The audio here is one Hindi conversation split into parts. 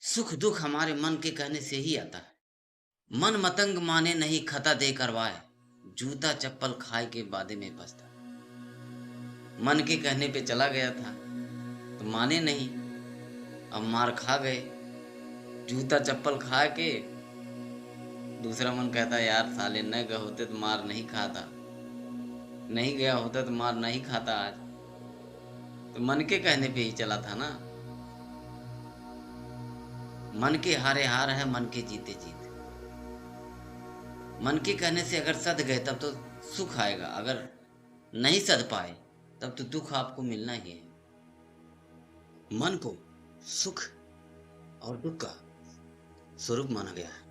सुख दुख हमारे मन के कहने से ही आता है। मन मतंग माने नहीं खता दे करवाए, जूता चप्पल खाए के बादे में पछता। मन के कहने पे चला गया था तो माने नहीं, अब मार खा गए। जूता चप्पल खा के दूसरा मन कहता यार साले न गए होते तो मार नहीं खाता, नहीं गया होता तो मार नहीं खाता आज। तो मन के कहने पे ही चला था ना। मन के हारे हार है, मन के जीते जीत। मन के कहने से अगर सध गए तब तो सुख आएगा, अगर नहीं सध पाए तब तो दुख आपको मिलना ही है। मन को सुख और दुख का स्वरूप माना गया है।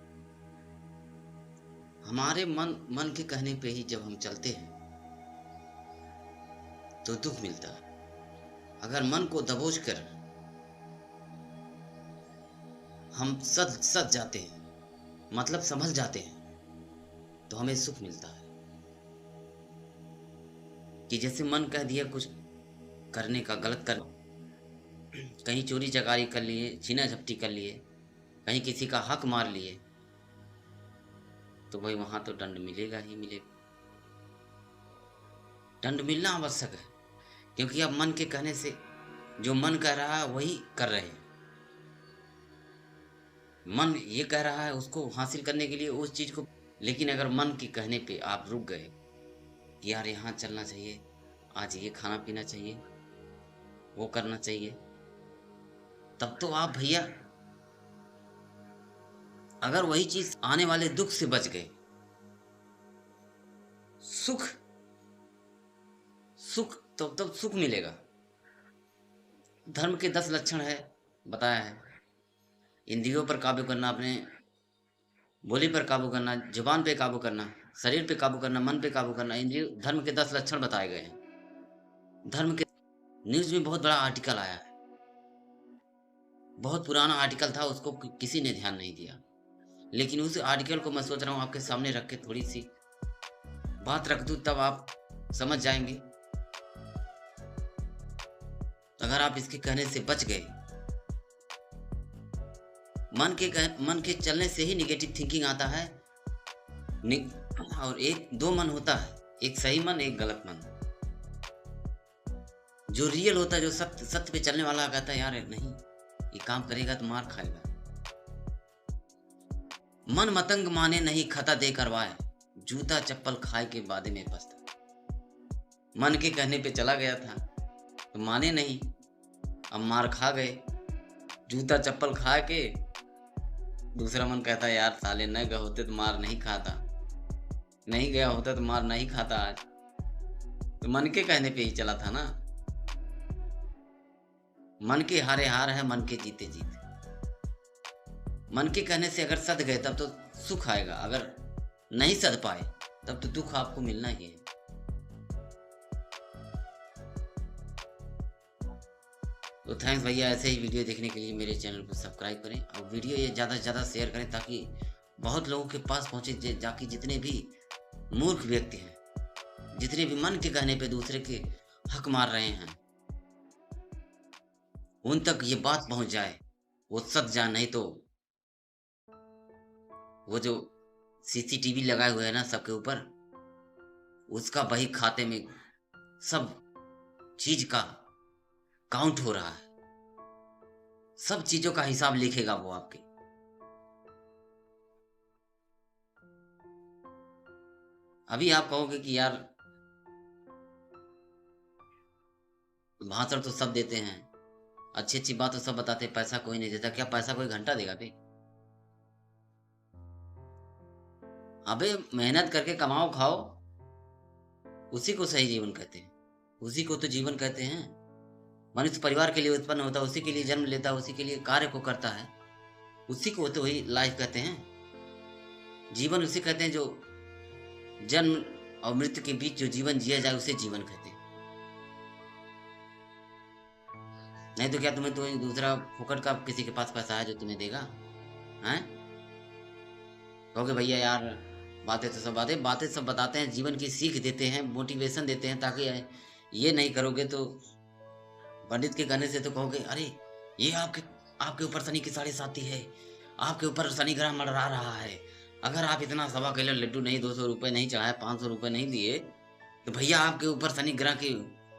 हमारे मन के कहने पे ही जब हम चलते हैं तो दुख मिलता है। अगर मन को दबोच कर हम सद जाते हैं, मतलब संभल जाते हैं, तो हमें सुख मिलता है। कि जैसे मन कह दिया कुछ करने का, गलत कर, कहीं चोरी चकारी कर लिए, छीना झपटी कर लिए, कहीं किसी का हक मार लिए, तो भाई वहां तो दंड मिलेगा ही मिलेगा। दंड मिलना आवश्यक है, क्योंकि अब मन के कहने से जो मन कह रहा है वही कर रहे हैं। मन ये कह रहा है उसको हासिल करने के लिए उस चीज को, लेकिन अगर मन के कहने पे आप रुक गए कि यार यहाँ चलना चाहिए, आज ये खाना पीना चाहिए, वो करना चाहिए, तब तो आप भैया अगर वही चीज आने वाले दुख से बच गए, सुख सुख तब सुख मिलेगा। धर्म के 10 लक्षण है बताया है। इंद्रियों पर काबू करना, अपने बोली पर काबू करना, जुबान पे काबू करना, शरीर पे काबू करना, मन पे काबू करना, इंद्रिय धर्म के 10 लक्षण बताए गए हैं। धर्म के न्यूज में बहुत बड़ा आर्टिकल आया है, बहुत पुराना आर्टिकल था, उसको किसी ने ध्यान नहीं दिया, लेकिन उस आर्टिकल को मैं सोच रहा हूँ आपके सामने रख के थोड़ी सी बात रख दूं, तब आप समझ जाएंगे। अगर आप इसके कहने से बच गए, मन के चलने से ही निगेटिव थिंकिंग आता है। और एक दो मन होता है, एक सही मन, एक गलत मन। जो रियल होता है, जो सत्य पे चलने वाला, कहता है यार नहीं ये काम करेगा तो मार खाएगा। मन मतंग माने नहीं खता दे करवाए, जूता चप्पल खाए के बादे में पछता। मन के कहने पे चला गया था तो माने नहीं, अब मार खा गए। जूता चप्पल खा के दूसरा मन कहता है यार साले न गए होते तो मार नहीं खाता, नहीं गया होता तो मार नहीं खाता आज। तो मन के कहने पे ही चला था ना। मन के हारे हार है, मन के जीते जीत। मन के कहने से अगर सध गए तब तो सुख आएगा, अगर नहीं सध पाए तब तो दुख आपको मिलना ही है। तो थैंक्स भैया, ऐसे ही वीडियो देखने के लिए मेरे चैनल को सब्सक्राइब करें और वीडियो ये ज़्यादा से ज़्यादा शेयर करें, ताकि बहुत लोगों के पास पहुँचे, जाकि जितने भी मूर्ख व्यक्ति हैं, जितने भी मन के कहने पे दूसरे के हक मार रहे हैं, उन तक ये बात पहुंच जाए, वो सच जाए। नहीं तो वो जो सीसीटीवी लगाए हुए है ना सबके ऊपर, उसका वही खाते में सब चीज का काउंट हो रहा है, सब चीजों का हिसाब लिखेगा वो आपके। अभी आप कहोगे कि यार भाषण तो सब देते हैं, अच्छी अच्छी बात तो सब बताते, पैसा कोई नहीं देता। क्या पैसा कोई घंटा देगा बे? अबे मेहनत करके कमाओ खाओ, उसी को सही जीवन कहते हैं, उसी को तो जीवन कहते हैं। मनुष्य परिवार के लिए उत्पन्न होता है, उसी के लिए जन्म लेता है, उसी के लिए कार्य को करता है, उसी को तो वही लाइफ कहते हैं। जीवन उसे कहते हैं जो जन्म और मृत्यु के बीच जो जीवन जिया जाए, उसे जीवन कहते हैं। नहीं तो क्या तुम्हें तो दूसरा फुकट का किसी के पास पैसा है जो तुम्हें देगा? हैं? कहोगे भैया यार बातें तो सब बातें सब बताते हैं, जीवन की सीख देते हैं, मोटिवेशन देते हैं, ताकि ये नहीं करोगे तो पंडित के कहने से तो कहोगे अरे ये आपके आपके ऊपर शनि की साढ़े साती है, आपके ऊपर शनि ग्रह मंडरा रहा है। अगर आप इतना सवा किलो लड्डू नहीं, 200 रुपए नहीं चढ़ाए, 500 रुपए नहीं दिए, तो भैया आपके ऊपर शनि ग्रह की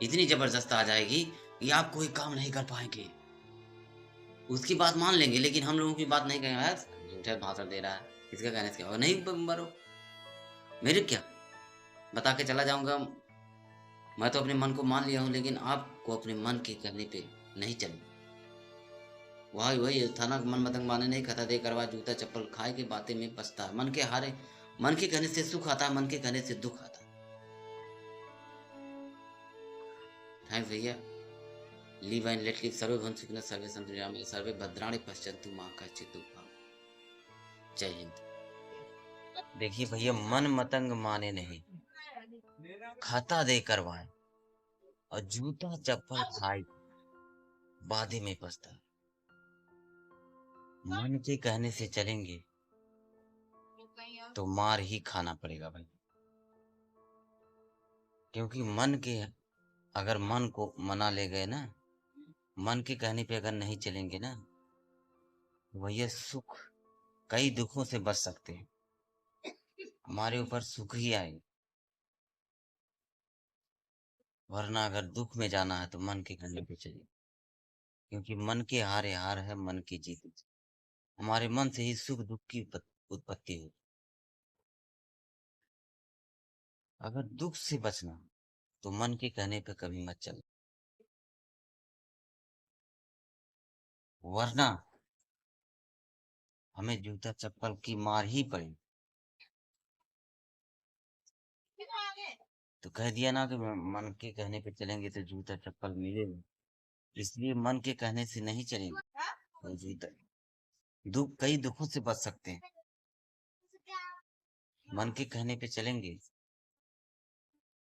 इतनी ज़बरदस्त आ जाएगी कि आप कोई काम नहीं कर पाएँगे। उसकी बात मान लेंगे, लेकिन हम लोगों की बात नहीं कहेंगे, "यार, झूठे भाषण दे रहा है, इसके कहने से क्या होगा?" नहीं मरो, मेरे क्या? बता के चला जाऊँगा, मैं तो अपने मन को मान लिया हूँ, लेकिन आपको अपने मन के कहने पे नहीं चलना। वही वही था ना, मन मतंग माने नहीं, खाता दे करवा, जूता चप्पल खाए के बातें में पछता है। मन के हारे, मन के कहने से सुख आता है, मन के कहने से दुःख आता है। थैंक्स भैया। लिव एंड लेट लिव, सर्वे भवन्तु सुखिनः, सर्वे सन्तु निरामयाः, सर्वे भद्राणि पश्यन्तु मा कश्चित् दुःखभाग्। जय हिंद। देखिए भैया, मन मतंग माने नहीं, खाता दे करवाए और जूता चप्पल खाए बाधे में पछता है। मन के कहने से चलेंगे तो मार ही खाना पड़ेगा भाई। क्योंकि मन के, अगर मन को मना ले गए ना, मन के कहने पे अगर नहीं चलेंगे ना, भैया सुख, कई दुखों से बच सकते हैं। हमारे ऊपर सुख ही आए, वरना अगर दुख में जाना है तो मन के कहने पे चलिए। क्योंकि मन के हारे हार है, मन की जीत जीत। हमारे मन से ही सुख दुख की उत्पत्ति होती। अगर दुख से बचना तो मन के कहने पे कभी मत चल, वरना हमें जूता चप्पल की मार ही पड़े। तो कह दिया ना कि मन के कहने पे चलेंगे तो जूता चप्पल मिलेगा, इसलिए मन के कहने से नहीं चलेंगे तो जूता, दुख, कई दुखों से बच सकते हैं। मन के कहने पे चलेंगे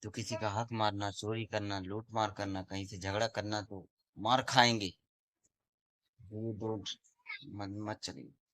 तो किसी का हक मारना, चोरी करना, लूट मार करना, कहीं से झगड़ा करना तो मार खाएंगे। ये दो मन मत चलेंगे।